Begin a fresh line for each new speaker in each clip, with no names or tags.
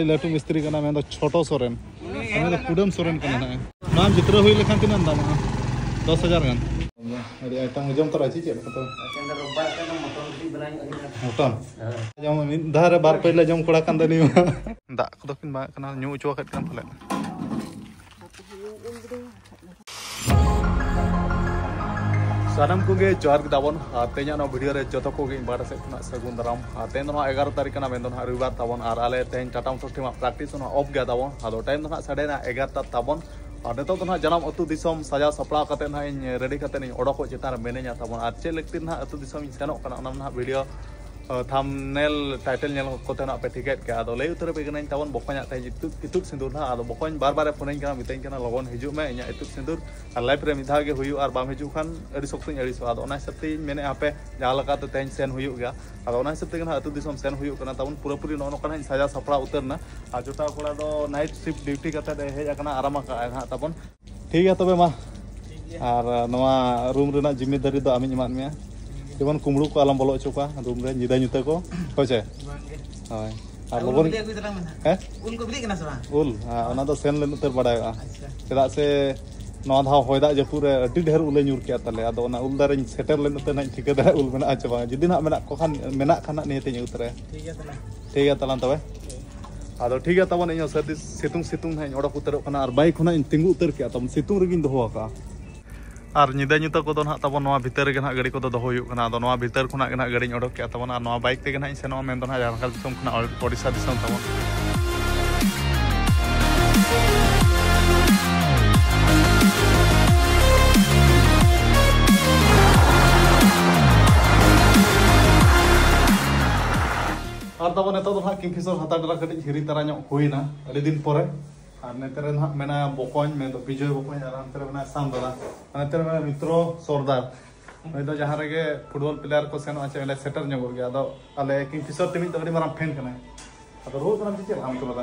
अड़ी लाटू मिस्त्री कना मैं छोटो सोरेन कुडम सोरेन कना नाम चित्र हुई लेखान तीन दाम 10,000 गान अड़ी आइटम जम तरा ची चेक तो मटन जम धारे बार पहले जम कोड़ा कान दनी दा को किन बा कना न्यू चो कट कान फले सानम को गे जोहार दाबन तेना नो वीडियो रे जतो को गे बाटा से खुना सगुन दाराम तेन नो 11 तारीख ना मेन दो रविवार ताबन आर आले तेन टाटाम सोष्ठी मा प्रैक्टिस नो ऑफ गे दाबन आदो टाइम दो साढ़े 11 ताबन और नेतो तो जनाम अतु दिसम सजा सपड़ा कते ना रेडी कते नि ओडको चितार मेने냐 ताबन आ चे लगती ना अतु दिसम सेनो कना ओना ना वीडियो थंबनेल टाइटल नेल कोते ना पे टिकेट के आदो ले उतर पे गनाइन ताबन बखोnya ते इतुक सिंदूर ना आदो बखोñ बार बार फोन कना मितेñ कना लगन हिजु में इnya इतुक सिंदूर और लाइफ रे मिधा गे हुयु और बाम हिजु खान अडी सोक्तिñ अडी सो आदो ओना सप्ती मेने आपे जहां लगा तो तेñ सेन हुयु गया आदो ओना सप्ती कना अतु दिसम सेन हुयु कना ताबन पूरा पूरी नो कना सजा सपड़ा उतर ना आ जोटा कोड़ा दो नाइट शिफ्ट ड्यूटी कते दे हेज कना आराम का हा ताबन ठीक है तबे मा और नवा रूम रेना जिम्मेदारी दो आमिñ एमान मेया जेमन कुमड़ू को आलम बोलो चुका रूम रे जिदा जुते को होचे हाय और लोगन हैं उल को बिली कना सबा उल ओना दो सेन लेन उतर बडायगा चेदा से नवा धा होयदा जपुर अति ढेर उले न्यूर के तले आदो ओना उल दारे सेटर लेन उतर ना ठिका दा उल मेना आचे बा जदि ना मेना को खान मेना खाना नेते उतरे ठीक है तला तबे आदो ठीक है तबन इन सर्दी सितुंग सितुंग है ओडक उतर कना और बाइक खना इन तिंगु उतर के तब सितुंग रेगिन दोहो का और निदा निता को ना तब नवा भीतर के ना गाड़ी को दोहो हुयु कना आदो नवा भीतर खुना के ना गाड़ी ओडक के तब नवा बाइक ते ना सेनो मेन दो ना झारखंड दिसम खुना ओडिशा दिसम तब और तब नेता तो ना किंगफिशर हाता डरा कटी हिरी तारा ᱧᱚᱜ हुईना अड़ी दिन परे और नेतरे ना मेना बकोñ में तो विजय बकोñ और अंतरे मेना सांदला अंतरे मेना मित्रो सरदार मैं तो जहां रेगे फुटबॉल प्लेयर को सेनो आचे ले सेटर ᱧᱚᱜ गया आदो आले किंगफिशर टीम तो अड़ी मारा फैन कना आदो रो तनम चिचे हम तो बता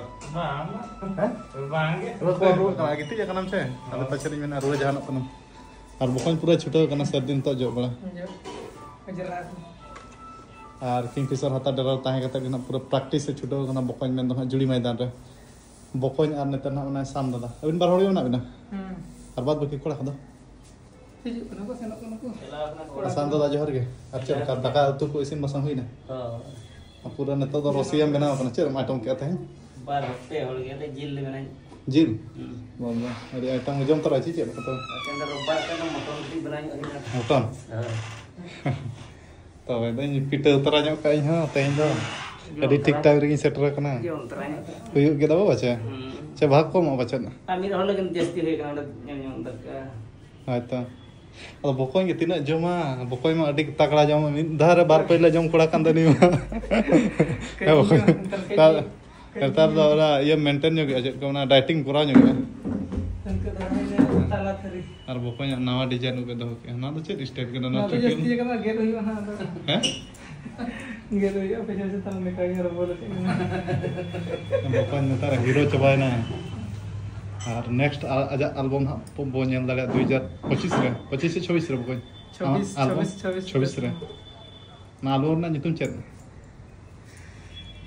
हैं बांगे रो कना गिति कनम छे आले पछरी मेना रो जहानो कनम और बकोñ पूरा छुटो कना सब दिन तो जो बड़ा और किंगफिशर हाथा डरा ताहे कते पूरा प्रैक्टिस से छुटो कना बकोñ में दो जुड़ी मैदान रे बकोñ और नेतर ना ओना साम दादा अबिन बार होड़ी ना बिना और बाद बाकी कोड़ा खदो हिजु कना को सेनो कना को साम दादा जोहर के अच्छा का दाका उतु को इसिन मसम हुई ना हां पूरा नेतर दो रोसियम बना कना चेर आइटम के ताहे बार हफ्ते होल गे जिल बना जिल बाबा अरे आइटम जम तरा छी चेर तो अंदर रोबार का मटन टी बनाई मटन हां तब पिटा उतरा ᱧᱚᱜ काई हां तेन दो अडी ठीक ठाक रे सेटर कना हुयु के दबो बचे चे भाग को मा बचे ना आमी रहल लगन जस्ती रे कना ᱧᱚᱜ दरका हायता अब बकोñ के तिना जमा बकोñ मा अडी तकड़ा जम धारे बार पहले जम कोड़ा कान दनी करतार दो ये मेंटेन ᱧᱚᱜ गे कोना डाइटिंग करा ᱧᱚᱜ गे और बकोñ नवा डिजाइन को दो के ना तो चेक स्टेट के ना तो जस्ती कना गेट होई ना हैं गेट होई पैसा से तन में काई रो बोले बकोñ नतार हीरो चबाय ना और नेक्स्ट एल्बम बो नेल दाले 2025 रे 25 से 26 रे बकोñ 26 रे ना लो ना नितुम चेक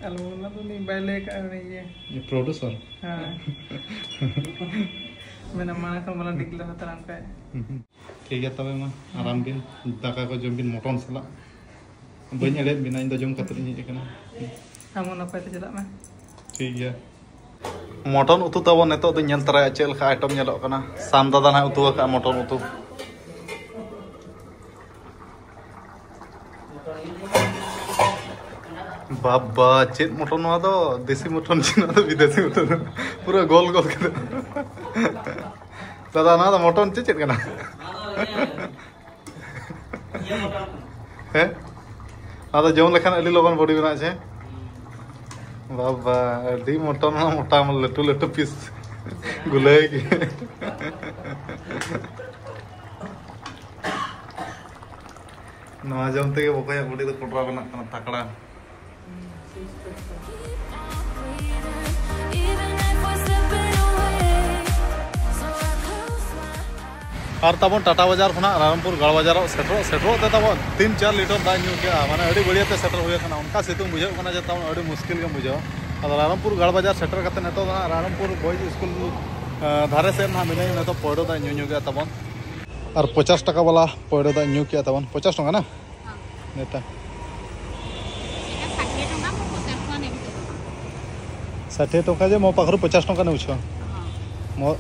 एल्बम ना तो नहीं बाइले का ये प्रोड्यूसर हां मैंने माने तो मला दिखला तरन का ठीक है तबे मा आराम बिन दाका को जम बिन मटन सला बइन एले बिना इन जम कत नि कना हम न पाते चला मा ठीक है मटन उतु तब नेतो तो नेल तरा चेल का आइटम नेलो कना साम दादा ना उतु का मटन उतु बाबा चेत मटन वा दो देसी मटन चिना तो विदेशी मटन पूरा गोल गोल के दादा ना तो मटन चेत कना हैं आदा जम लेखान अली लगन बॉडी बना छे बाबा अडी मटन ना मोटा म लटू लटू पीस गुले की नवा जम ते बकोय बॉडी तो कोटरा बना कना तकड़ा और तब टाटा बाजार खुना रामपुर गढ़ बाजार सेटरो ते तब 3-4 लीटर दा न्यू के माने अड़ी बढ़िया ते सेटर हुए खाना उनका सितुंग बुझे खाना जे तब अड़ी मुश्किल के बुझो अदो रामपुर गढ़ बाजार सेटर करते नेतो रामपुर बॉयज स्कूल धारे से ना मिले नेतो पौड़ो दा न्यू गया तबन और 50 टका वाला पौड़ो दा न्यू किया तबन 50 टका ना नेता 60 टका जे मो पाखरु 50 टका ने उछो मो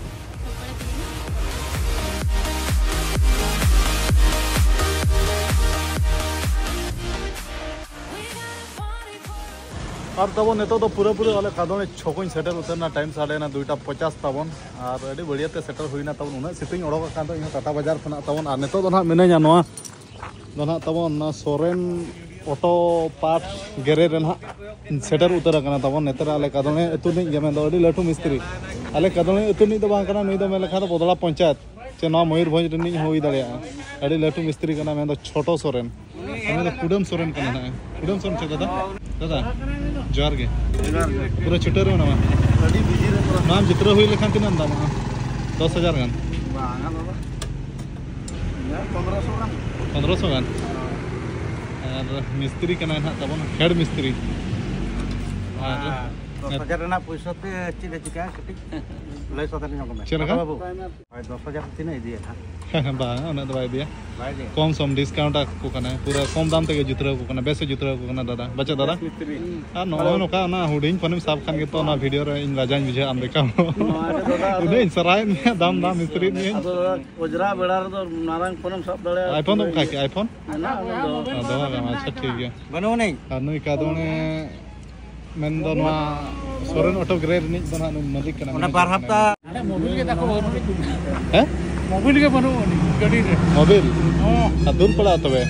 और तबन नेतो तो पूरा पूरा वाले कादोने छोकों सेटर उतरना टाइम साढ़े ना 2:50 तबन और अड़ी बढ़िया ते सेटर हुईना तबन उना सिटिंग ओडोक का तो इन टाटा बाजार खना तबन और नेतो तो ना मिने नोआ दो ना तबन ना सोरेन ऑटो पार्ट गैरेज ना सेटर उतर कना तबन नेतर आले कादोने एतुनी जेमे दो अड़ी लटू मिस्त्री आले कादोने एतुनी तो बांग कना नुई दो मेले खा तो बदला पंचायत चे ना मयूरभंज रनी होई दाड़िया अड़ी लटू मिस्त्री कना में दो छोटो सोरेन हमें तो कुडम सोरेन कना है कुडम सोरेन चे दादा दादा जोर के पूरा छुटर हो ना अड़ी बिजी रे पूरा नाम जित्र हुई लेखान तीन दाम 10,000 गान बांगा दादा 1500 गान और मिस्त्री कना ना तबन हेड मिस्त्री और 10,000 ना पैसा पे चिले चिका कटी लय सदर नो को चलका बाबू 10,000 तीन दिए था बांगा ना दवाई दिया कम सम डिस्काउंट को कना पूरा कम दाम ते जित्र को कना बेसे जित्र को कना दादा बच्चा दादा और नो नो का ना हुडिंग फनम साफ खान के तो ना वीडियो रे इन राजान बुझे आम देखा उने सराय में दाम दाम मिस्त्री ने ओजरा बेड़ा रे तो नारंग फनम सब दले आईफोन तो का के आईफोन ना दो अच्छा ठीक है बनो नहीं नुई का दोने men do noa soren auto grade ni dona malik kana ona bar hafta mobil ke dako eh mobil ke banu gadi re mobil adur pala tobe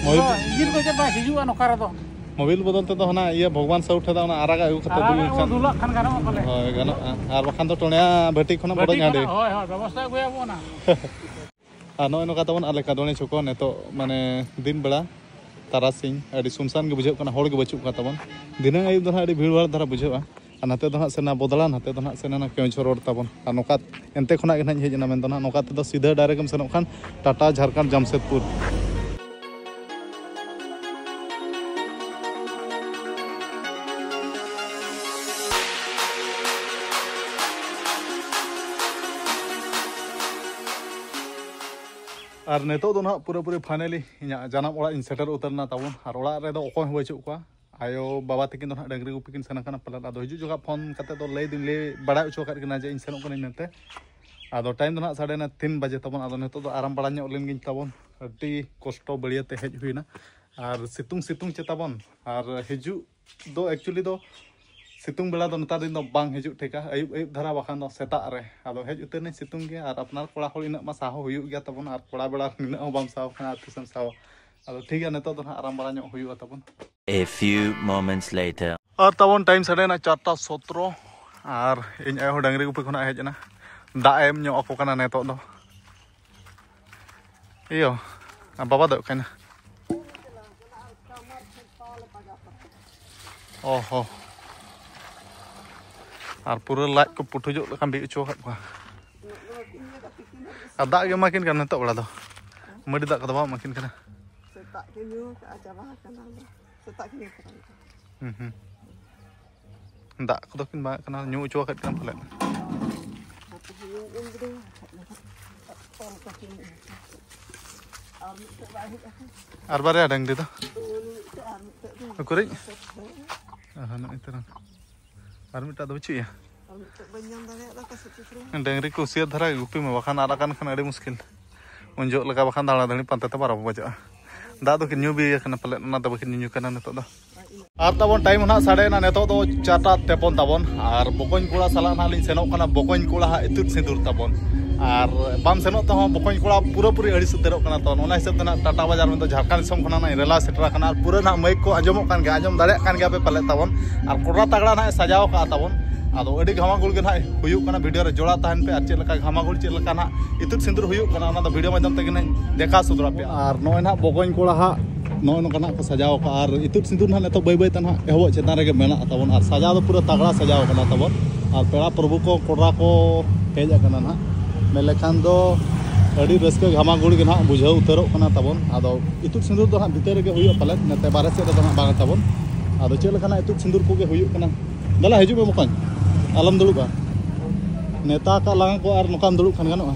mobil injin ko jaba hiju anokara do mobil bodol te do hona iya bhagwan sa utha da ona araga agu khata dulak khan gano kale hoy gano ar bakhan to tonya bheti khona bodo nyade hoy hoy ব্যবস্থা কই আবো না ano eno kata bon ale kadone choko neto mane din bela Tarasingh अड़ी सुनसान के बुझे हर के बचुक तबन दिना आयुब दो अड़ी भीड़ भाड़ धारा बुझा नाते दो सेना बदला नाते दो सेना केवझर रोड तबन नौका एनते खुना हेजना मेन दो नौका ते सीधा डायरेक्ट सेनो खान टाटा झारखंड जमशेदपुर और नेतो दो ना पूरा पूरी फाइनली जाना ओड़ा इन सेटर उतरना तबन और ओड़ा रे दो अकोय बचुक को आयो बाबा तकिन दो ना डंगरी गुपी किन सेना कना पला आदो हिजु जगह फोन कते तो लय दिन ले बड़ा उचो कर किना जे इन सेनो कने नेते आदो टाइम दो ना 3:30 बजे तबन आदो नेतो दो आराम बड़ा ᱧᱚᱜ ᱞᱮᱱ ᱜᱤᱧ तबन अति कष्ट बड़िया ते हेज हुईना और सितुंग सितुंग चे तबन और हिजु दो एक्चुअली दो सितुंग बेला दो नता दिन दो बांग हिजु ठेका अयुब अयुब धारा बखान दो सेता रे आदो हेज उतर ने सितुंग के और अपनार कोड़ा होल इना मा साहो हुयु गया तबन और कोड़ा बेला निना हो बाम साहो खाना तिसम साहो आदो ठीक है नेतो दो आराम बड़ा ᱧᱚᱜ हुयु तबन
A few moments later
और तबन टाइम साढ़े ना 4:17 और इन आयो डंगरी गुपी खना हेजना दा एम ᱧᱚᱜ अको कना नेतो दो इयो बाबा दो कना ओहो और पूरा लाइट को पुठुजो लखान बि उचो खा दाग गे माकिन कना नेतो बड़ा दो मडी दाग कदबा माकिन कना सेता के न्यू का चाबा कना सेता के दाग को किन बा कना न्यू उचो खा कन फले और बारे डंगरी तो कुरी हां इतना और मिटा दो बचुया डंगरी को सिया धरा गुपी में बखान आरा कान खान अड़ी मुश्किल उनजो लगा बखान दाड़ा दणी पंते ते बारा बजा दा दो किन न्यू बि कना पले ना दो किन न्यू कना नेतो दो और तबन टाइम ना साढ़े ना नेतो दो 4:53 तबन और बकोइन कोड़ा साला ना लिन सेनो कना बकोइन कोड़ा इतुत सिंदूर तबन और बाम सेनो तो बकोइन कोड़ा पूरा पूरी अड़ी सुतरो कना तो ओना हिसाब तना टाटा बाजार में तो झारखंड दिसम खना ना रेला सेटरा कना पूरा ना माइक को आजमो कान गे आजम दाड़े कान गे पे पले तबन और कोड़ा तगड़ा ना सजाव का तबन आदो अड़ी घामागुल के ना हुयु कना वीडियो रे जोड़ा तहन पे अच्छे लका घामागुल चे लका ना इतुत सिंदूर हुयु कना ना तो वीडियो माध्यम तक ना देखा सुदरा पे और नोय ना बकोइन कोड़ा हा नो नोकना को सजाव का और इतुत सिंदूर ना तो बै बै तना एहो चेतान रे मेना तबन और सजाव तो पूरा तगड़ा सजाव कना तबन और पेड़ा प्रभु को कोड़ा को हेज कना ना मेलेखान दो अड़ी रस्के घामागुड़ के ना बुझाव उतरो कना तबन आदो इतुत सिंदूर दो भीतर गे हुयु पले नते बारे से दो ना बांग तबन आदो चे लखना इतुत सिंदूर को गे हुयु कना Dala hijau be bukan. Alam dulu ba. Neta ka lang ko ar nukam dulu kan ganoa.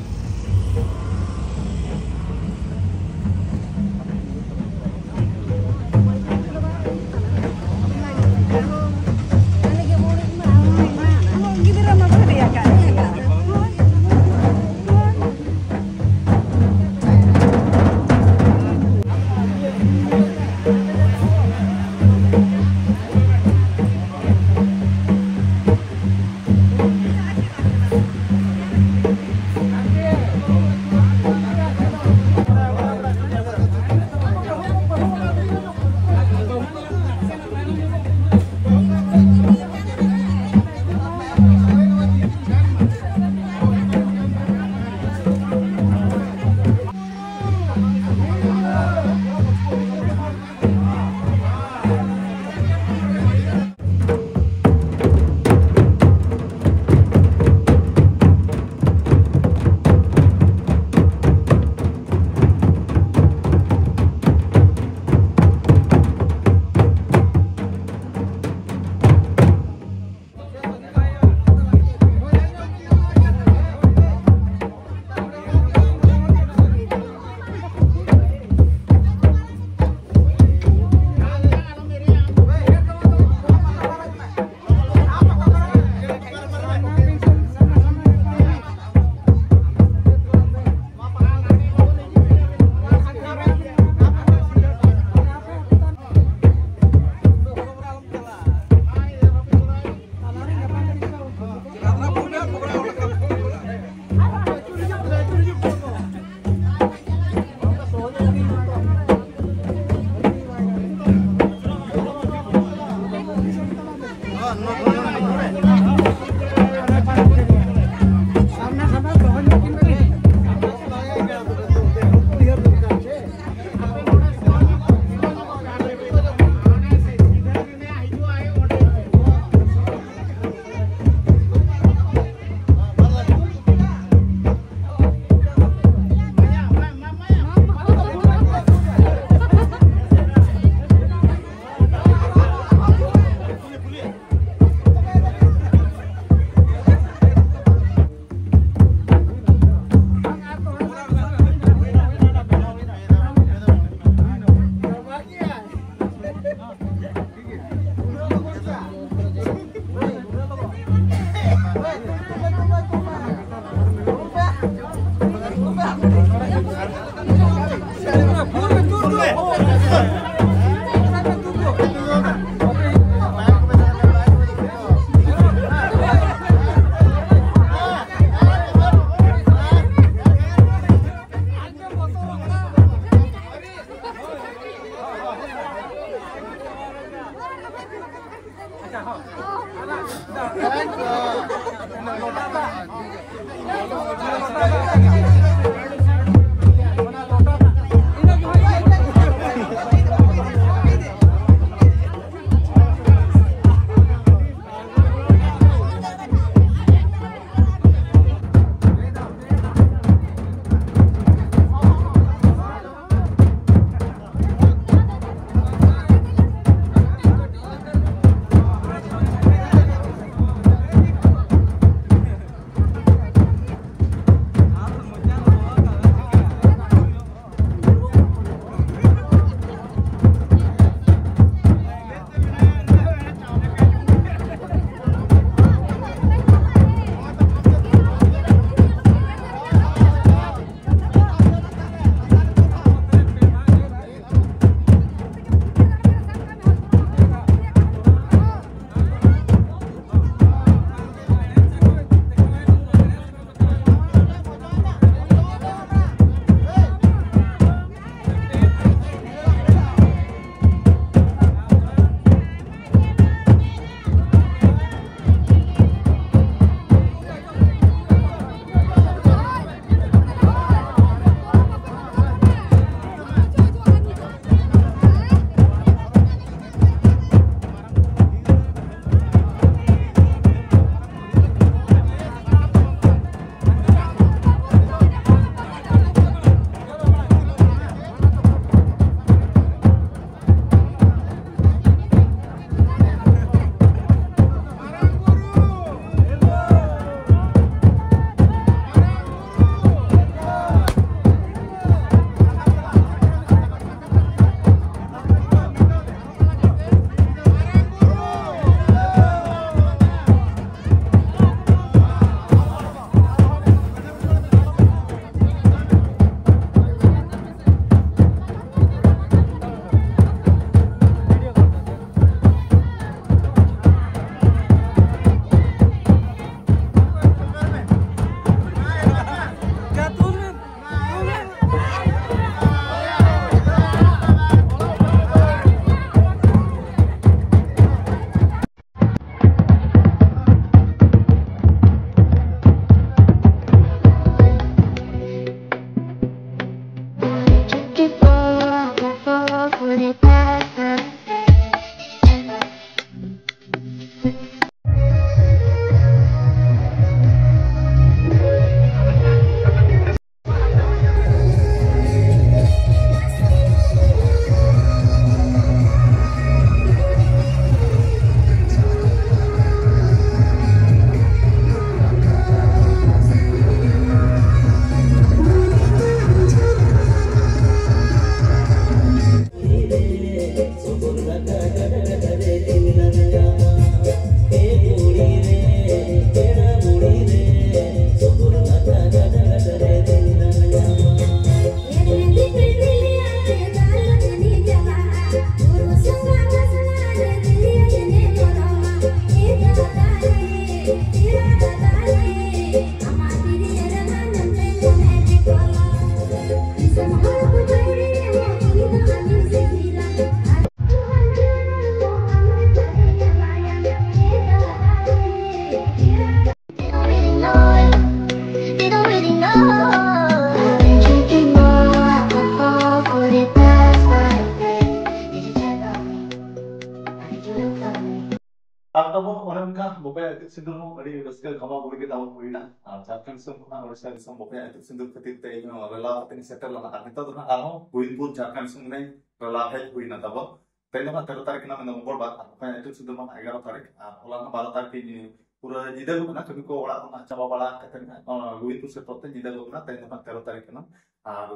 Atau orang kah bopaya itu sendiri dari reskel kama boleh kita tahu huina. Jangan semua orang saya semua bopaya itu sendiri ketika ini rela ini settle lah. Kita tu nak arah huin pun jangan semua ini rela hai huina tahu. Tapi nama tertarik nama nombor bat. Bopaya itu sendiri mana 11 tarik. Orang 12 tarik ini pura jida lu kena kami ko orang nak coba bala katanya. Huin tu settle jida lu kena. Tapi nama 13 tarik kena.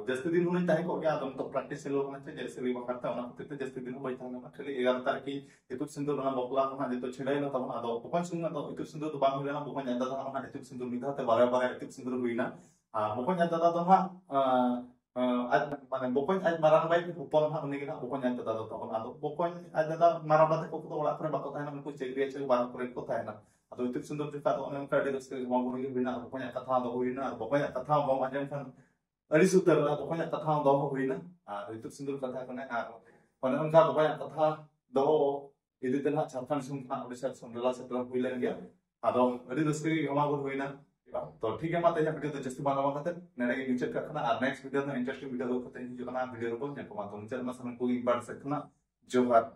Just दिन होने time को क्या तुम तो practice से लोग ना जैसे भी करता है ना तो जस्ट दिन बैठा ना चले 11 तारीख की itu सिंधु ना बकला ना तो छिड़ाई ना तब ना तो बुkan सुन ना तो itu सिंधु तो बांग ना बुkan जाता था ना itu सिंधु निकाल ते बारे itu सिंधु हुई ना बुkan जाता था तो ना आज माने बुkan आज marang baik upon ना उन्हें ना बुkan जाता था तो ना तो बुkan आज जाता marang बात को तो वाला पर बात होता है ना उनको चेक चेक बात पर को था ना तो itu सिंधु तो का तो उन्हें कर दे उसके मांगो नहीं बिना बुkan कथा तो हुई ना बुkan कथा मांग आजम kan Ari sutar lah pokoknya kata doa huina itu sindur kata kena pada engkau pokoknya kata doa itu telah catatan semua udah setelah setelah bulan dia atau ari rezeki hamagur huina तो ठीक है माता video तो just बनावा करते नेरे नीचे करना और नेक्स्ट वीडियो में इंटरेस्टिंग वीडियो को करते हैं जो ना वीडियो को जब को माता मुझे ना समझ को एक बार सकना जो बात